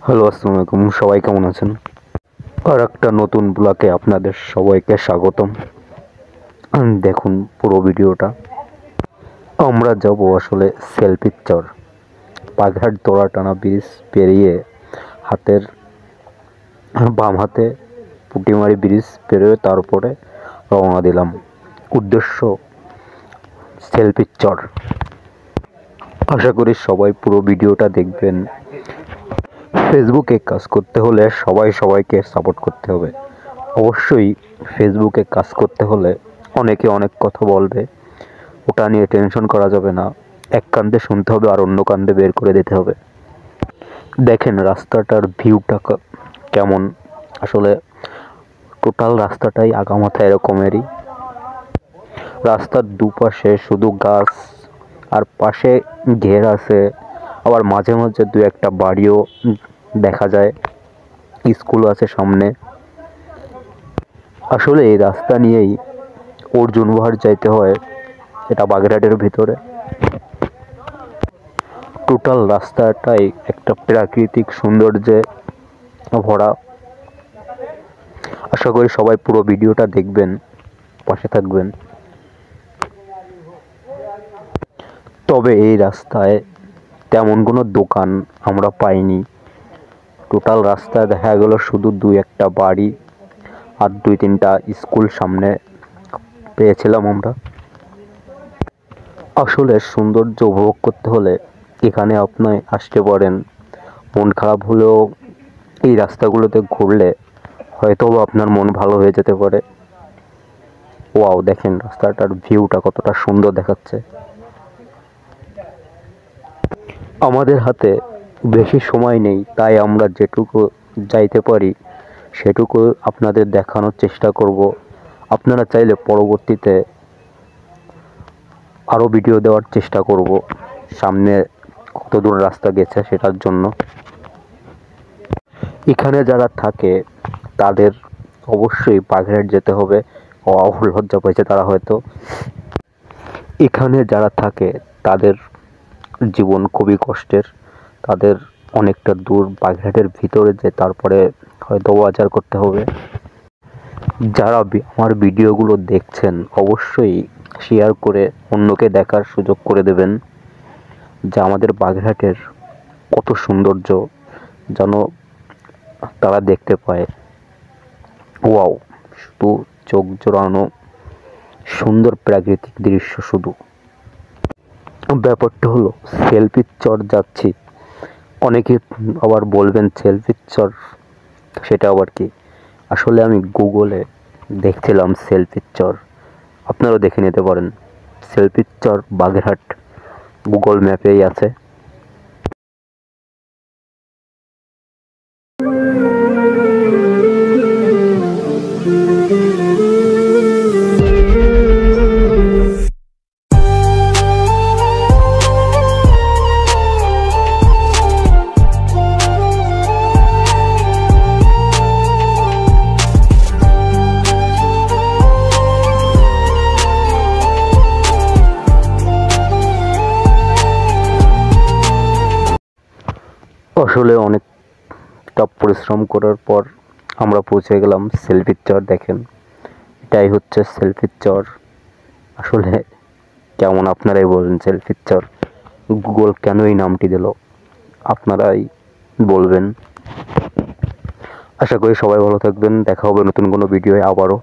Hello, আসসালামু আলাইকুম। সবাই কেমন আছেন? আর একটা নতুন ব্লগে আপনাদের সবাইকে স্বাগতম। দেখুন পুরো ভিডিওটা। আমরা যাব আসলে সেলফির চর, বাগেরহাট দোড়াটানা ব্রিজ পেরিয়ে হাতের বাম হাতে পুটিমারি ব্রিজ পেরিয়ে তারপরে রওনা দিলাম। উদ্দেশ্য সেলফির চর। আশা করি সবাই পুরো ভিডিওটা দেখবেন। ফেসবুকে কাজ করতে হলে সবাইকে সাপোর্ট করতে হবে। অবশ্যই ফেসবুকে কাজ করতে হলে অনেকে অনেক কথা বলবে, ওটা নিয়ে টেনশন করা যাবে না। এক কান্দে শুনতে হবে আর অন্য কান্দে বের করে দিতে হবে। দেখেন রাস্তাটার ভিউটা কেমন। আসলে টোটাল রাস্তাটাই আগামাথা এরকমেরই। রাস্তার দুপাশে শুধু গাছ, আর পাশে ঘের আছে। আবার মাঝে মাঝে দু একটা বাড়িও দেখা যায়, স্কুল আছে সামনে। আসলে এই রাস্তা নিয়েই অর্জুন পাহাড় যাইতে হয়, এটা বাগেরহাটের ভিতরে। টোটাল রাস্তাটাই একটা প্রাকৃতিক সৌন্দর্যে ভরা। আশা করি সবাই পুরো ভিডিওটা দেখবেন, পাশে থাকবেন। তবে এই রাস্তায় তেমন কোনো দোকান আমরা পাইনি। টোটাল রাস্তায় দেখা গেল শুধু দুই একটা বাড়ি আর দুই তিনটা স্কুল সামনে পেয়েছিলাম আমরা। আসলে সৌন্দর্য উপভোগ করতে হলে এখানে আপনি আসতে পারেন। মন খারাপ হলেও এই রাস্তাগুলোতে ঘুরলে হয়তো আপনার মন ভালো হয়ে যেতে পারে। ওয়াও, দেখেন রাস্তাটার ভিউটা কতটা সুন্দর দেখাচ্ছে। আমাদের হাতে বেশি সময় নেই, তাই আমরা যেটুকু যাইতে পারি সেটুকু আপনাদের দেখানোর চেষ্টা করব। আপনারা চাইলে পরবর্তীতে আরও ভিডিও দেওয়ার চেষ্টা করব, সামনে কত দূর রাস্তা গেছে সেটার জন্য। এখানে যারা থাকে তাদের অবশ্যই বাগেরহাট যেতে হবে। লজ্জা পাইছে তারা হয়তো। এখানে যারা থাকে তাদের জীবন খুবই কষ্টের। তাদের অনেকটা দূর বাগেরহাটের ভিতরে যে তারপরে হয়তো বাজার করতে হবে। যারা আমার ভিডিওগুলো দেখছেন অবশ্যই শেয়ার করে অন্যকে দেখার সুযোগ করে দেবেন, যে আমাদের বাগেরহাটের কত সৌন্দর্য যেন তারা দেখতে পায়। ওয়াও, শুধু চোখ জোড়ানো সুন্দর প্রাকৃতিক দৃশ্য। শুধু ব্যাপারটা হলো সেলফির চর যাচ্ছি। অনেকে আবার বলবেন সেলফির চর সেটা আবার কি। আসলে আমি গুগলে দেখছিলাম সেলফির চর, আপনারাও দেখে নিতে পারেন। সেলফির চর বাগেরহাট গুগল ম্যাপেই আছে। আসলে অনেকটা পরিশ্রম করার পর আমরা পৌঁছে গেলাম সেলফির চর। দেখেন এটাই হচ্ছে সেলফির চর। আসলে কেমন আপনারাই বলবেন, সেলফির চর গুগল কেন এই নামটি দিল আপনারাই বলবেন। আশা করি সবাই ভালো থাকবেন। দেখা হবে নতুন কোনো ভিডিওয়ে আবারও।